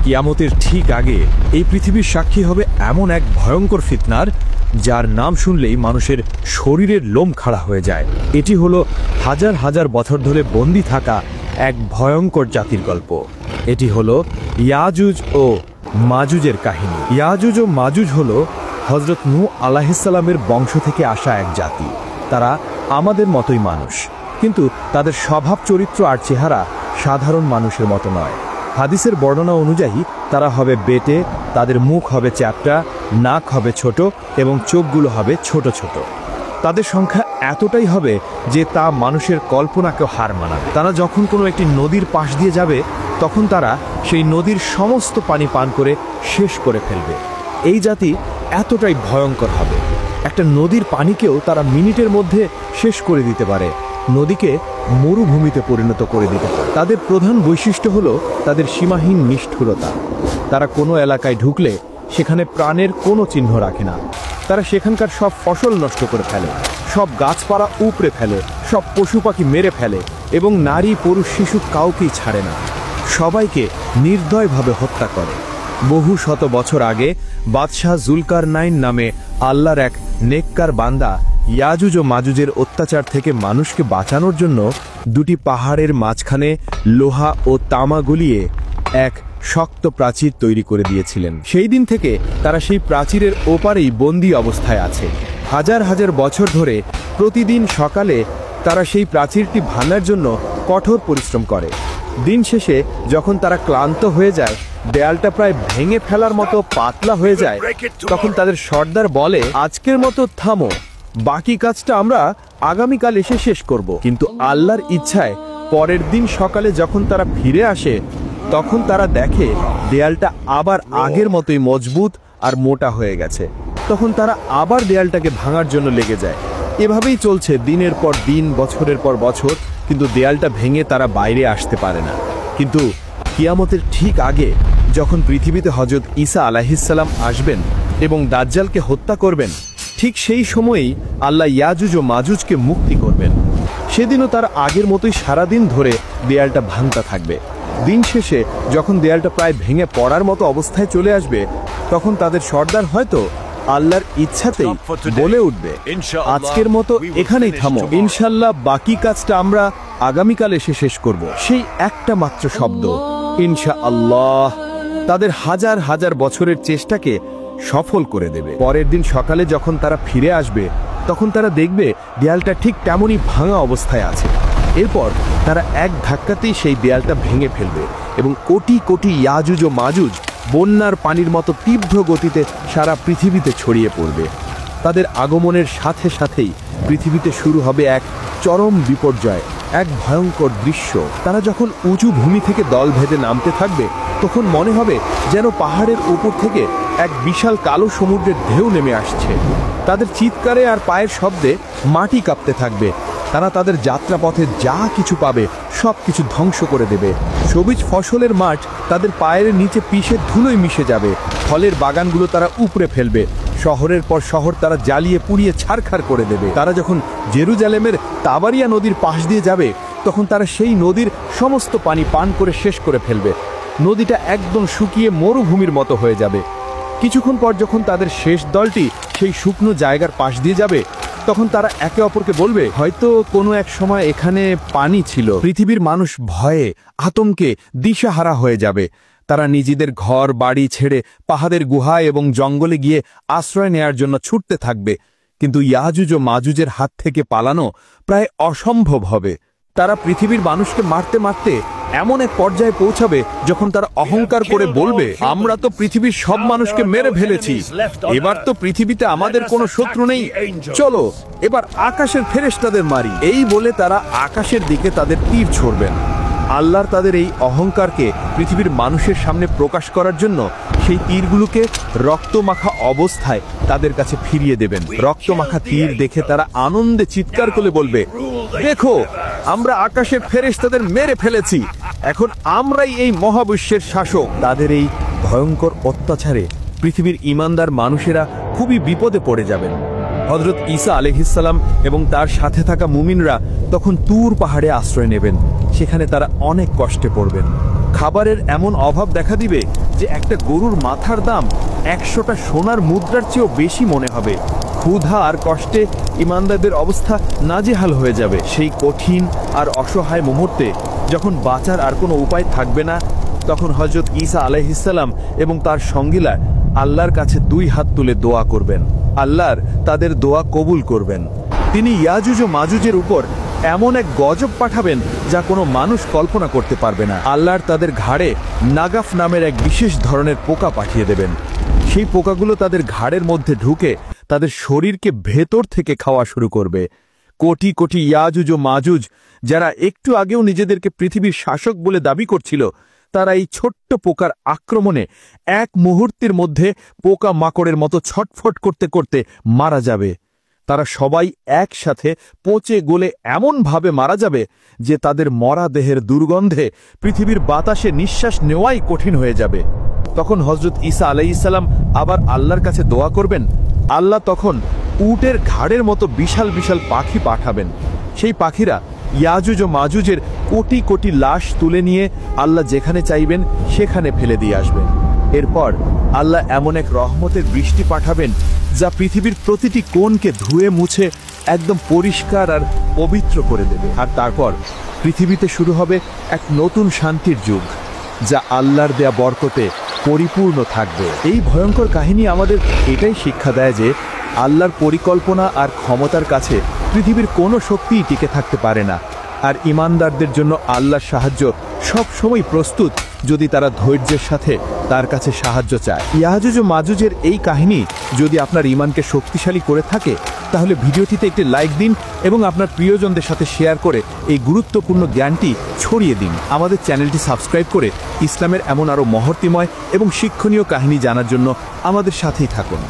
কিয়ামতের ঠিক আগে এই পৃথিবীর সাক্ষী হবে এমন এক ভয়ঙ্কর ফিতনার, যার নাম শুনলেই মানুষের শরীরের লোম খাড়া হয়ে যায়। এটি হলো হাজার হাজার বছর ধরে বন্দী থাকা এক ভয়ঙ্কর জাতির গল্প। এটি হলো ইয়াজুজ ও মাজুজের কাহিনী। ইয়াজুজ ও মাজুজ হলো হযরত নূহ আলাইহিস সালামের বংশ থেকে আসা এক জাতি। তারা আমাদের মতোই মানুষ, কিন্তু তাদের স্বভাব চরিত্র আর চেহারা সাধারণ মানুষের মতো নয়। হাদিসের বর্ণনা অনুযায়ী তারা হবে বেটে, তাদের মুখ হবে চ্যাপ্টা, নাক হবে ছোট এবং চোখগুলো হবে ছোট ছোট। তাদের সংখ্যা এতটাই হবে যে তা মানুষের কল্পনাকেও হার মানাবে। তারা যখন কোনো একটি নদীর পাশ দিয়ে যাবে, তখন তারা সেই নদীর সমস্ত পানি পান করে শেষ করে ফেলবে। এই জাতি এতটাই ভয়ঙ্কর হবে, একটা নদীর পানিকেও তারা মিনিটের মধ্যে শেষ করে দিতে পারে, নদীকে মরুভূমিতে পরিণত করে দিতে পারে। তাদের প্রধান বৈশিষ্ট্য হলো তাদের সীমাহীন নিষ্ঠুরতা। তারা কোনো এলাকায় ঢুকলে সেখানে প্রাণের কোনো চিহ্ন রাখে না। তারা সেখানকার সব ফসল নষ্ট করে ফেলে, সব গাছপালা উপড়ে ফেলে, সব পশু পাখি মেরে ফেলে এবং নারী পুরুষ শিশু কাউকেই ছাড়ে না। সবাইকে নির্দয়ভাবে হত্যা করে। বহু শত বছর আগে বাদশাহ জুলকারনাইন নামে আল্লাহর এক নেককার বান্দা ইয়াজুজ ও মাজুজের অত্যাচার থেকে মানুষকে বাঁচানোর জন্য দুটি পাহাড়ের মাঝখানে লোহা ও তামা গলিয়ে এক শক্ত প্রাচীর তৈরি করে দিয়েছিলেন। সেই দিন থেকে তারা সেই প্রাচীরের ওপারেই বন্দী অবস্থায় আছে। হাজার হাজার বছর ধরে প্রতিদিন সকালে তারা সেই প্রাচীরটি ভাঙার জন্য কঠোর পরিশ্রম করে। দিন শেষে যখন তারা ক্লান্ত হয়ে যায়, দেয়ালটা প্রায় ভেঙে ফেলার মতো পাতলা হয়ে যায়, তখন তাদের সর্দার বলে, আজকের মতো থামো, বাকি কাজটা আমরা আগামীকাল এসে শেষ করব। কিন্তু আল্লাহর ইচ্ছায় পরের দিন সকালে যখন তারা ফিরে আসে, তখন তারা দেখে দেয়ালটা আবার আগের মতোই মজবুত আর মোটা হয়ে গেছে। তখন তারা আবার দেয়ালটাকে ভাঙার জন্য লেগে যায়। এভাবেই চলছে দিনের পর দিন, বছরের পর বছর, কিন্তু দেয়ালটা ভেঙে তারা বাইরে আসতে পারে না। কিন্তু কিয়ামতের ঠিক আগে যখন পৃথিবীতে হযরত ঈসা আলাইহিস সালাম আসবেন এবং দাজ্জালকে হত্যা করবেন, ঠিক সেই সময়েই আল্লাহ ইয়াজুজ ও মাজুজকে মুক্তি করবেন। সেদিনও তার আগের মতোই সারাদিন ধরে দেয়ালটা ভাঙতে থাকবে। দিন শেষে যখন দেয়ালটা প্রায় ভেঙে পড়ার মতো অবস্থায় চলে আসবে, তখন তাদের সর্দার হয়তো আল্লাহর ইচ্ছাতেই বলে উঠবে, আজকের মতো এখানেই থামো, ইনশাল্লাহ বাকি কাজটা আমরা আগামীকাল এসে শেষ করব। সেই একটা মাত্র শব্দ ইনশাআল্লাহ তাদের হাজার হাজার বছরের চেষ্টাকে সফল করে দেবে। পরের দিন সকালে যখন তারা ফিরে আসবে, তখন তারা দেখবে দেয়ালটা ঠিক তেমনই ভাঙা অবস্থায় আছে। এরপর তারা এক ধাক্কাতেই সেই দেয়ালটা ভেঙে ফেলবে এবং কোটি কোটি ইয়াজুজ ও মাজুজ বন্যার পানির মতো তীব্র গতিতে সারা পৃথিবীতে ছড়িয়ে পড়বে। তাদের আগমনের সাথে সাথেই পৃথিবীতে শুরু হবে এক চরম বিপর্যয়, এক ভয়ঙ্কর দৃশ্য। তারা যখন উঁচু ভূমি থেকে দল ভেদে নামতে থাকবে, তখন মনে হবে যেন পাহাড়ের উপর থেকে এক বিশাল কালো সমুদ্রের ঢেউ নেমে আসছে। তাদের চিৎকারে আর পায়ের শব্দে মাটি কাঁপতে থাকবে। তারা তাদের যাত্রাপথে যা কিছু পাবে সব কিছু ধ্বংস করে দেবে। সবুজ ফসলের মাঠ তাদের পায়ের নিচে পিষে ধুলোয় মিশে যাবে। ফলের বাগানগুলো তারা উপড়ে ফেলবে। শহরের পর শহর তারা জ্বালিয়ে পুড়িয়ে ছারখার করে দেবে। তারা যখন জেরুজালেমের তাবারিয়া নদীর পাশ দিয়ে যাবে, তখন তারা সেই নদীর সমস্ত পানি পান করে শেষ করে ফেলবে। নদীটা একদম শুকিয়ে মরুভূমির মতো হয়ে যাবে। কিছুক্ষণ পর যখন তাদের শেষ দলটি সেই শুকনো জায়গার পাশ দিয়ে যাবে, তখন তারা একে অপরকে বলবে, হয়তো কোনো এক সময় এখানে পানি ছিল। পৃথিবীর মানুষ ভয়ে আতঙ্কে দিশাহারা হয়ে যাবে। তারা নিজেদের ঘর বাড়ি ছেড়ে পাহাড়ের গুহায় এবং জঙ্গলে গিয়ে আশ্রয় নেয়ার জন্য ছুটতে থাকবে। কিন্তু ইয়াজুজ ও মাজুজের হাত থেকে পালানো প্রায় অসম্ভব হবে। তারা পৃথিবীর মানুষকে মারতে মারতে এমন এক পর্যায়ে পৌঁছাবে যখন তারা অহংকার করে বলবে, আমরা তো পৃথিবীর সব মানুষকে মেরে ফেলেছি, এবার তো পৃথিবীতে আমাদের কোনো শত্রু নেই, চলো এবার আকাশের ফেরেশতাদের মারি। এই বলে তারা আকাশের দিকে তাদের তীর ছোড়বেন। আল্লাহর তাদের এই অহংকারকে পৃথিবীর মানুষের সামনে প্রকাশ করার জন্য সেই তীরগুলোকে রক্তমাখা অবস্থায় তাদের কাছে ফিরিয়ে দেবেন। রক্তমাখা তীর দেখে তারা আনন্দে চিৎকার করে বলবে, দেখো আমরা আকাশের ফেরেশতাদের মেরে ফেলেছি, এখন আমরাই এই মহাবিশ্বের শাসক। তাদের এই ভয়ঙ্কর অত্যাচারে পৃথিবীর ঈমানদার মানুষেরা খুবই বিপদে পড়ে যাবেন। হযরত ঈসা আলাইহিস সালাম এবং তার সাথে থাকা মুমিনরা তখন তুর পাহাড়ে আশ্রয় নেবেন। সেখানে তারা অনেক কষ্টে পড়বেন। খাবারের এমন অভাব দেখা দিবে যে একটা গরুর মাথার দাম 100টা সোনার মুদ্রার চেয়েও বেশি মনে হবে। ক্ষুধা আর কষ্টে ইমানদারদের অবস্থা নাজেহাল হয়ে যাবে। সেই কঠিন আর অসহায় মুহূর্তে যখন বাঁচার আর কোনো উপায় থাকবে না, তখন হযরত ঈসা আলাইহিসসালাম এবং তার সঙ্গীরা আল্লাহর কাছে 2 হাত তুলে দোয়া করবেন। আল্লাহর তাদের দোয়া কবুল করবেন। তিনি ইয়াজুজ ও মাজুজের উপর এমন এক গজব পাঠাবেন যা কোনো মানুষ কল্পনা করতে পারবে না। আল্লাহর তাদের ঘাড়ে নাগাফ নামের এক বিশেষ ধরনের পোকা পাঠিয়ে দেবেন। সেই পোকাগুলো তাদের ঘাড়ের মধ্যে ঢুকে তাদের শরীরকে ভেতর থেকে খাওয়া শুরু করবে। কোটি কোটি ইয়াজুজ ও মাজুজ, যারা একটু আগেও নিজেদেরকে পৃথিবীর শাসক বলে দাবি করছিল, তারা এই ছোট্ট পোকার আক্রমণে এক মুহূর্তের মধ্যে পোকা মাকড়ের মতো ছটফট করতে করতে মারা যাবে। তারা সবাই একসাথে পচে গলে এমনভাবে মারা যাবে যে তাদের মরা দেহের দুর্গন্ধে পৃথিবীর বাতাসে নিঃশ্বাস নেওয়াই কঠিন হয়ে যাবে। তখন হযরত ঈসা আলাইহিসসালাম আবার আল্লাহর কাছে দোয়া করবেন। আল্লাহ তখন উটের ঘাড়ের মতো বিশাল বিশাল পাখি পাঠাবেন। সেই পাখিরা ইয়াজুজ ও মাজুজের কোটি কোটি লাশ তুলে নিয়ে আল্লাহ যেখানে চাইবেন সেখানে ফেলে দিয়ে আসবেন। এরপর আল্লাহ এমন এক রহমতের বৃষ্টি পাঠাবেন যা পৃথিবীর প্রতিটি কোণকে ধুয়ে মুছে একদম পরিষ্কার আর পবিত্র করে দেবে। আর তারপর পৃথিবীতে শুরু হবে এক নতুন শান্তির যুগ, যা আল্লাহর দেয়া বরকতে পরিপূর্ণ থাকবে। এই ভয়ঙ্কর কাহিনী আমাদের এটাই শিক্ষা দেয় যে আল্লাহর পরিকল্পনা আর ক্ষমতার কাছে পৃথিবীর কোনো শক্তিই টিকে থাকতে পারে না। আর ঈমানদারদের জন্য আল্লাহর সাহায্য সব সময় প্রস্তুত, যদি তারা ধৈর্যের সাথে তার কাছে সাহায্য চায়। ইয়াজুজ ও মাজুজের এই কাহিনী যদি আপনার ঈমানকে শক্তিশালী করে থাকে, তাহলে ভিডিওটিতে একটি লাইক দিন এবং আপনার প্রিয়জনদের সাথে শেয়ার করে এই গুরুত্বপূর্ণ জ্ঞানটি ছড়িয়ে দিন। আমাদের চ্যানেলটি সাবস্ক্রাইব করে ইসলামের এমন আরও মহর্তিময় এবং শিক্ষণীয় কাহিনী জানার জন্য আমাদের সাথেই থাকুন।